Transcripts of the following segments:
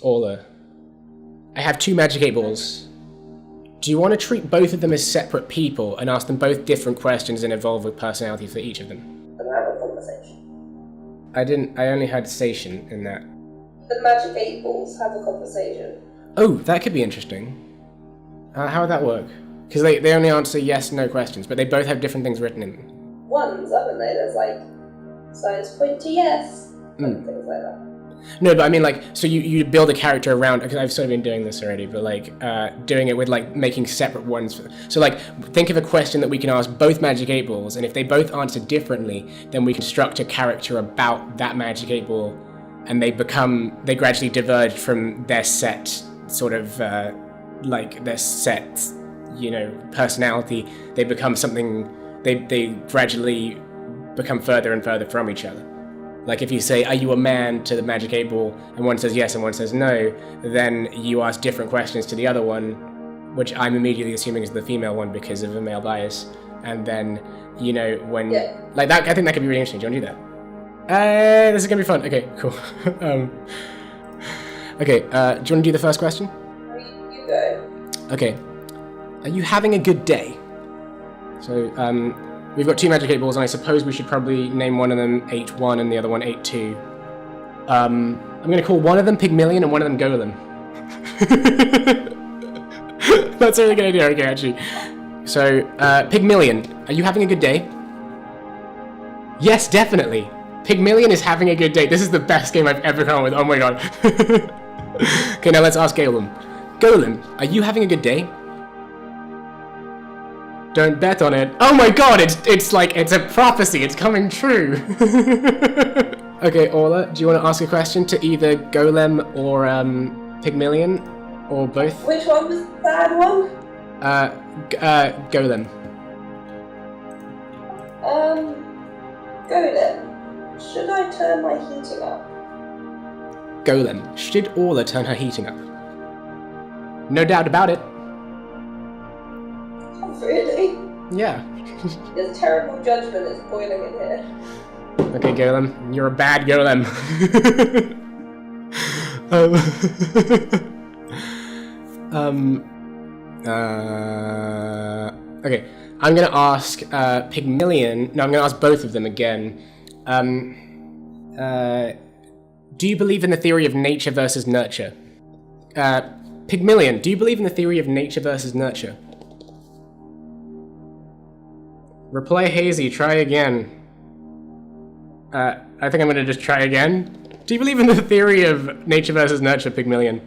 Orlaigh. I have 2 magic 8 balls. Do you want to treat both of them as separate people and ask them both different questions and evolve with personality for each of them? And have a conversation. I only had station in that. The magic 8 balls have a conversation. Oh, that could be interesting. How would that work? Because they only answer yes, no questions, but they both have different things written in them. Ones, haven't they? There's like, signs point to yes, and things like that. No, but I mean, like, so you build a character around, because I've sort of been doing this already, but like, doing it with like making separate ones. So like, think of a question that we can ask both magic 8 balls, and if they both answer differently, then we construct a character about that magic 8 ball, and they gradually diverge from their set, sort of, like, their set, you know, personality. They become something, they gradually become further and further from each other. Like if you say, are you a man to the magic 8 ball, and one says yes and one says no, then you ask different questions to the other one, which I'm immediately assuming is the female one because of a male bias. And then, you know, when... Yeah. Like that, I think that could be really interesting. Do you want to do that? This is going to be fun. Okay, cool. Okay, do you want to do the first question? You go. Okay. Are you having a good day? So, we've got 2 magic 8 balls, and I suppose we should probably name one of them 8-1 and the other one 8-2. I'm going to call one of them Pygmillion and one of them Golem. That's a really good idea, okay, actually. So, Pygmillion, are you having a good day? Yes, definitely. Pygmillion is having a good day. This is the best game I've ever come up with. Oh my god. Okay, now let's ask Golem. Golem, are you having a good day? Don't bet on it. Oh my god, it's like, it's a prophecy, it's coming true. Okay, Orlaigh, do you want to ask a question to either Golem or Pygmillion, or both? Which one was the bad one? Golem. Golem, should I turn my heating up? Golem, should Orlaigh turn her heating up? No doubt about it. Really? Yeah. There's terrible judgment that's boiling in here. Okay, Golem, you're a bad Golem. Okay, I'm gonna ask Pygmillion. No, I'm gonna ask both of them again. Do you believe in the theory of nature versus nurture? Pygmillion, do you believe in the theory of nature versus nurture? Reply hazy, try again. I think I'm gonna just try again. Do you believe in the theory of nature versus nurture, Pygmillion?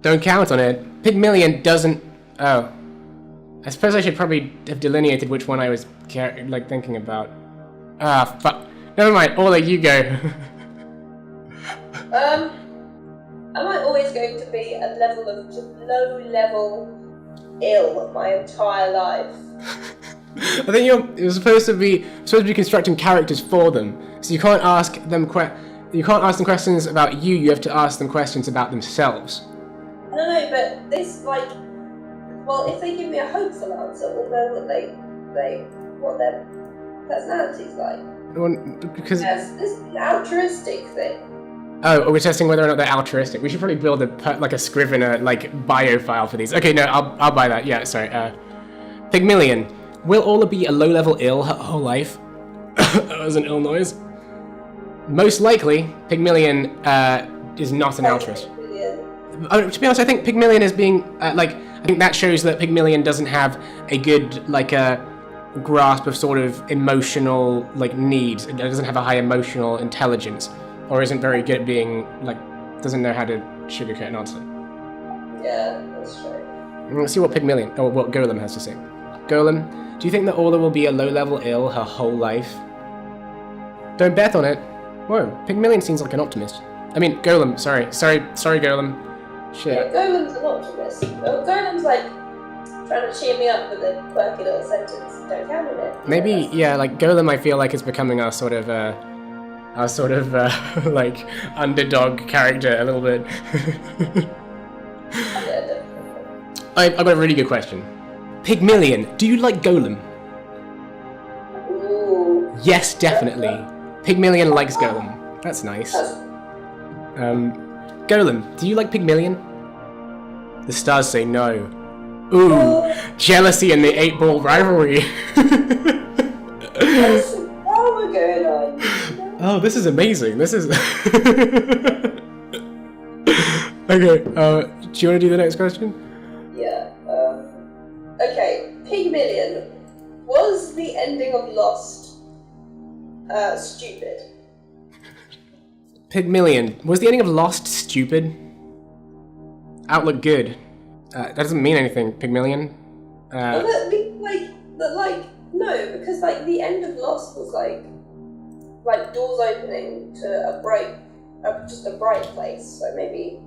Don't count on it. Pygmillion doesn't... Oh. I suppose I should probably have delineated which one I was, like, thinking about. Ah, fuck. Never mind, Orlaigh, you go. Am I always going to be a level of just low-level ill my entire life? I think you're supposed to be constructing characters for them. So you can't ask them questions about you. You have to ask them questions about themselves. No, but this, like, well, if they give me a hopeful answer, we'll know what their personality's like. Well, because this is an altruistic thing. Oh, we're testing whether or not they're altruistic. We should probably build a Scrivener like bio file for these. Okay, no, I'll buy that. Yeah, sorry. Pygmillion, will Orlaigh be a low-level ill her whole life? That was an ill noise. Most likely, Pygmillion is not an altruist. Oh, to be honest, I think Pygmillion is being I think that shows that Pygmillion doesn't have a good grasp of sort of emotional needs. It doesn't have a high emotional intelligence, or isn't very good at being doesn't know how to sugarcoat an answer. Yeah, that's true. Let's see what what Golem has to say. Golem, do you think that Orlaigh will be a low-level ill her whole life? Don't bet on it. Whoa, Pygmillion seems like an optimist. I mean, Golem, sorry, Golem. Shit. Yeah, Golem's an optimist. Well, Golem's trying to cheer me up with a quirky little sentence. Don't count on it. Maybe, yeah, Golem I feel like is becoming our sort of underdog character a little bit. Yeah, I've got a really good question. Pygmillion, do you like Golem? Ooh. Yes, definitely. Pygmillion likes Golem. That's nice. Golem, do you like Pygmalion? The stars say no. Ooh, jealousy and the 8-ball rivalry. There's some drama going on. Oh, this is amazing. This is... Okay, do you want to do the next question? Yeah. Okay, Pygmalion. Was the ending of Lost stupid? Pygmalion. Was the ending of Lost stupid? Outlook good. That doesn't mean anything, Pygmalion. No, because like the end of Lost was like doors opening to just a bright place. So maybe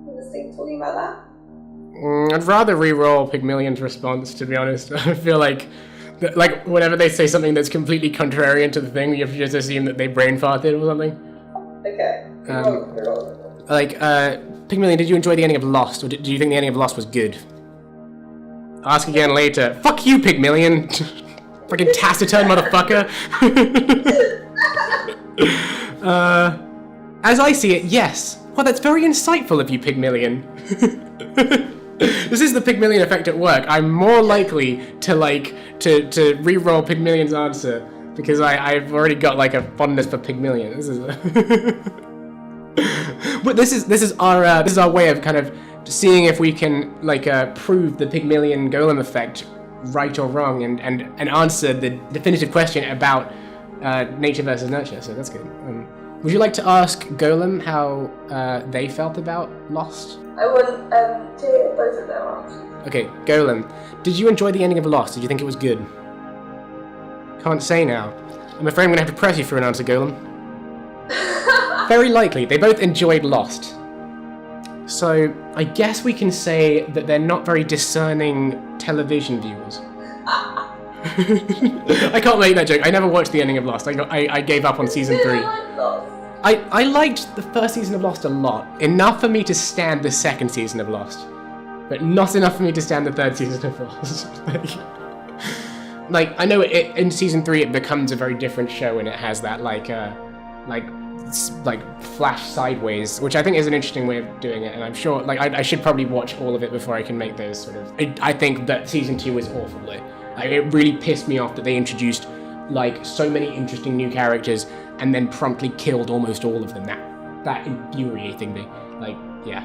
was talking about that. I'd rather re-roll Pygmalion's response, to be honest. I feel like whenever they say something that's completely contrarian to the thing, you have to just assume that they brain farted or something. Okay. Pygmalion, did you enjoy the ending of Lost, or do you think the ending of Lost was good? Ask again later. Fuck you, Pygmalion! Fucking taciturn motherfucker! As I see it, yes. Well, that's very insightful of you, Pygmalion. This is the Pygmalion effect at work. I'm more likely to re-roll Pygmalion's answer because I've already got like a fondness for Pygmalion. This is but this is our way of kind of seeing if we can prove the Pygmalion Golem effect right or wrong and answer the definitive question about nature versus nurture. So that's good. Would you like to ask Golem how they felt about Lost? I want to hear both of their answers. Okay, Golem, did you enjoy the ending of Lost? Did you think it was good? Can't say now. I'm afraid I'm going to have to press you for an answer, Golem. Very likely. They both enjoyed Lost. So, I guess we can say that they're not very discerning television viewers. I can't make that joke. I never watched the ending of Lost. I gave up on season 3. I liked the first season of Lost a lot. Enough for me to stand the second season of Lost. But not enough for me to stand the third season of Lost. I know in season 3 it becomes a very different show and it has that flash sideways, which I think is an interesting way of doing it, and I'm sure I should probably watch all of it before I can make those sort of... I think that season 2 was awful though. It really pissed me off that they introduced so many interesting new characters and then promptly killed almost all of them. That infuriating me. Yeah.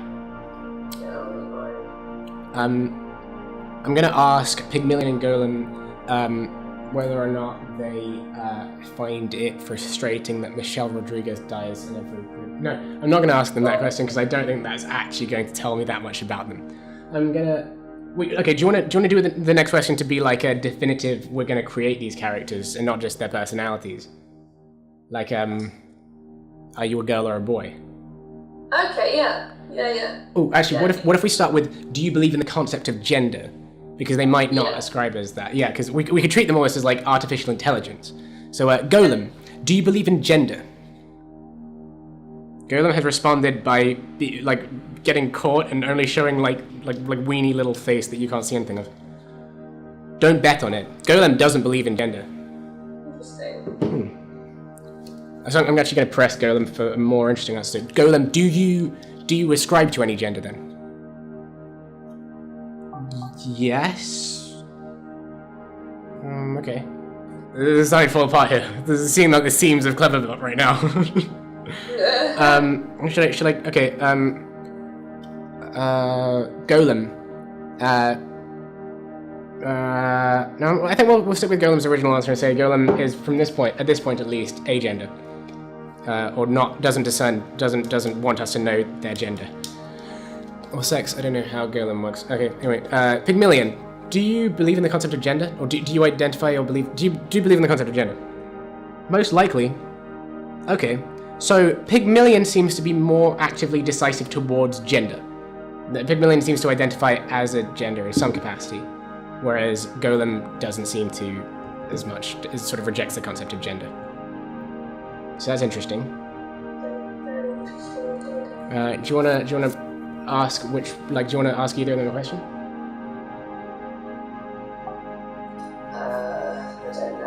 I'm gonna ask Pygmalion and Golem whether or not they find it frustrating that Michelle Rodriguez dies in every group. No, I'm not gonna ask them that question because I don't think that's actually going to tell me that much about them. I'm gonna... Okay, do you want to do the next question to be like a definitive, we're going to create these characters and not just their personalities? Are you a girl or a boy? Okay, yeah. Oh, actually, what if we start with, do you believe in the concept of gender? Because they might not ascribe as that. Yeah, because we could treat them almost as artificial intelligence. So, Golem, do you believe in gender? Golem has responded by getting caught and only showing weenie little face that you can't see anything of. Don't bet on it. Golem doesn't believe in gender. Interesting. So I'm actually going to press Golem for a more interesting answer. Golem, do you ascribe to any gender then? Yes. Okay. This is starting to fall apart here. This is seeming like the seams of Cleverbot right now. Should I? Okay. Golem. No, I think we'll stick with Golem's original answer and say Golem is at this point at least, agender. Or not, doesn't want us to know their gender. Or sex, I don't know how Golem works. Okay, anyway, Pygmalion, do you believe in the concept of gender? Or do you identify or believe, do you believe in the concept of gender? Most likely. Okay, so Pygmalion seems to be more actively decisive towards gender. Pygmalion seems to identify as a gender in some capacity, whereas Golem doesn't seem to as much, it sort of rejects the concept of gender. So that's interesting. Do you wanna ask do you wanna ask either of them a question? I don't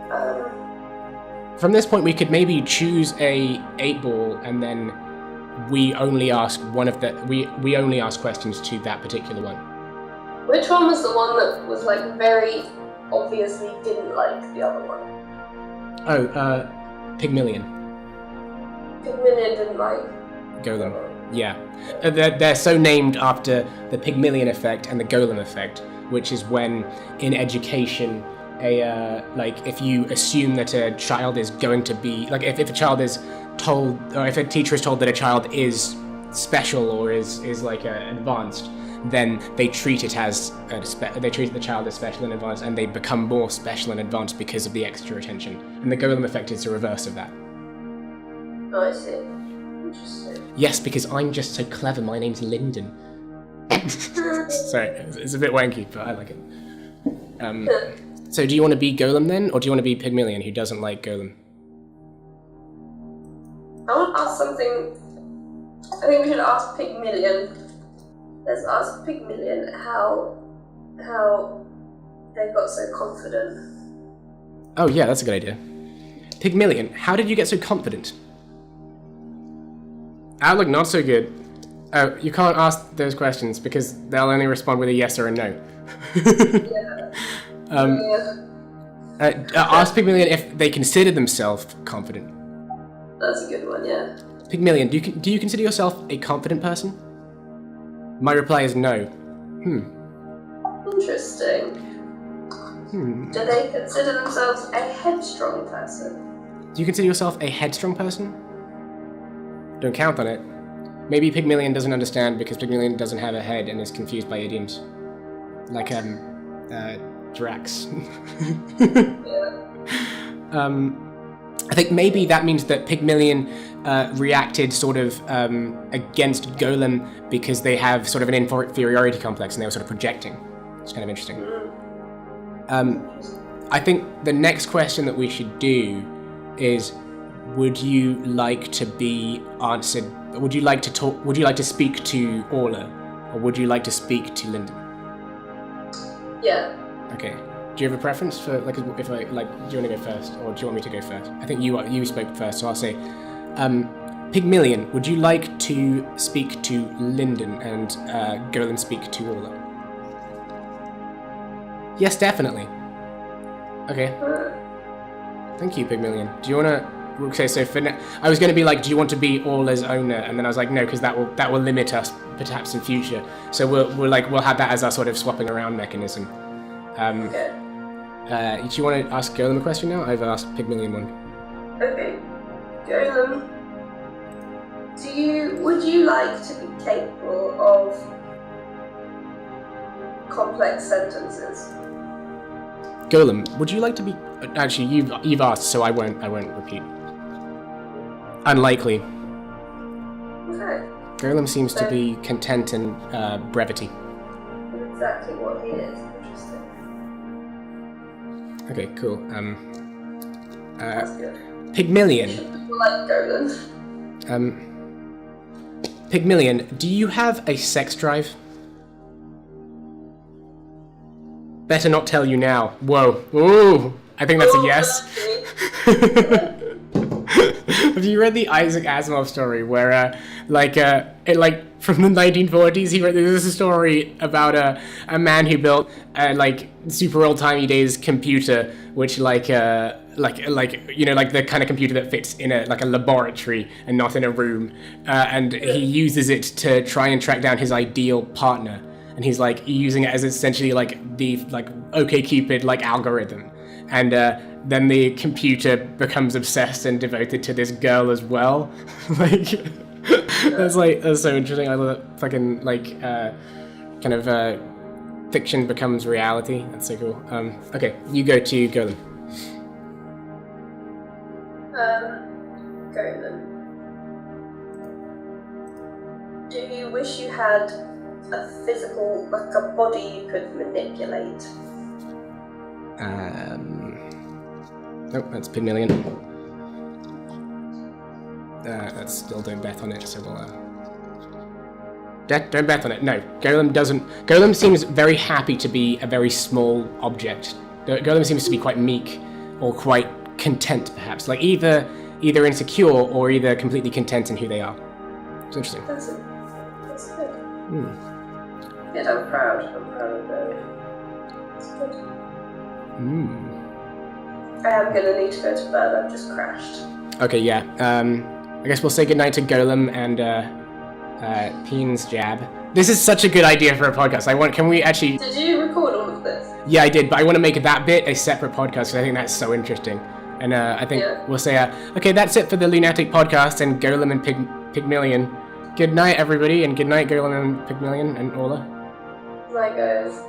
know. From this point, we could maybe choose a 8-ball and then we only ask we only ask questions to that particular one. Which one was the one that was like very obviously didn't like the other one? Oh, Pygmillion. Pygmillion didn't like Golem. Yeah. They're so named after the Pygmalion effect and the Golem effect, which is when in education, if you assume that a child is going to be, like if a child is told, or if a teacher is told that a child is special or is advanced, then they treat it as they treat the child as special and advanced, and they become more special and advanced because of the extra attention. And the Golem effect is the reverse of that. Oh, I see. Interesting. Yes, because I'm just so clever. My name's Linden. Sorry, it's a bit wanky, but I like it. So do you want to be Golem then, or do you want to be Pygmalion, who doesn't like Golem? I want to ask something. I think we should ask Pygmalion. Let's ask Pygmalion how they got so confident. Oh yeah, that's a good idea. Pygmalion, how did you get so confident? Outlook not so good. Oh, you can't ask those questions because they'll only respond with a yes or a no. Ask Pygmalion if they consider themselves confident. That's a good one, yeah. Pygmalion, do you consider yourself a confident person? My reply is no. Interesting. Do they consider themselves a headstrong person? Do you consider yourself a headstrong person? Don't count on it. Maybe Pygmalion doesn't understand because Pygmalion doesn't have a head and is confused by idioms. Like, Drax. Yeah. I think maybe that means that Pygmalion reacted sort of against Golem because they have sort of an inferiority complex and they were sort of projecting. It's kind of interesting. I think the next question that we should do is, would you like to be answered? Would you like to talk? Would you like to speak to Orlaigh, or would you like to speak to Linden? Yeah. Okay. Do you have a preference for do you want to go first, or do you want me to go first? I think you spoke first, so I'll say, Pygmalion, would you like to speak to Linden and Golem speak to Orlaigh? Yes, definitely. Okay. Thank you, Pygmalion. Do you want to? Okay, so for now, I was going to be like, do you want to be Orlaigh's owner? And then I was like, no, because that will limit us perhaps in future. So we'll have that as our sort of swapping around mechanism. Okay. Do you want to ask Golem a question now? I've asked Pygmalion one. Okay. Golem, would you like to be capable of complex sentences? Golem, would you like to be? Actually, you've asked, so I won't repeat. Unlikely. Okay. Golem seems to be content in brevity. That's exactly what he is. Interesting. Okay, cool. That's good. Pygmalion. People like Golem. Pygmalion, do you have a sex drive? Better not tell you now. Whoa. Ooh. I think that's a yes. Have you read the Isaac Asimov story where, from the 1940s, he wrote this story about a man who built super old-timey days computer, which the kind of computer that fits in a laboratory and not in a room, and he uses it to try and track down his ideal partner, and he's using it as essentially the OkCupid algorithm, and then the computer becomes obsessed and devoted to this girl as well. That's so interesting. I love that fucking fiction becomes reality. That's so cool. Okay, you go to Golem. Golem. Do you wish you had a physical, a body you could manipulate? Nope, that's Pygmalion. That's still don't bet on it, so we'll don't bet on it. No, Golem doesn't. Golem seems very happy to be a very small object. Golem seems to be quite meek or quite content, perhaps, either insecure or either completely content in who they are. It's interesting. That's good. Good, I'm proud. I'm proud of that. That's good. Hmm. I am gonna need to go to bed. I've just crashed. Okay, yeah. I guess we'll say goodnight to Golem and Peen's Jab. This is such a good idea for a podcast. Can we actually... Did you record all of this? Yeah, I did, but I want to make that bit a separate podcast because I think that's so interesting. And I think we'll say, okay, that's it for the Loon Attic podcast and Golem and Pygmillion. Good night, everybody, and good night, Golem and Pygmillion and Orlaigh. Night, guys.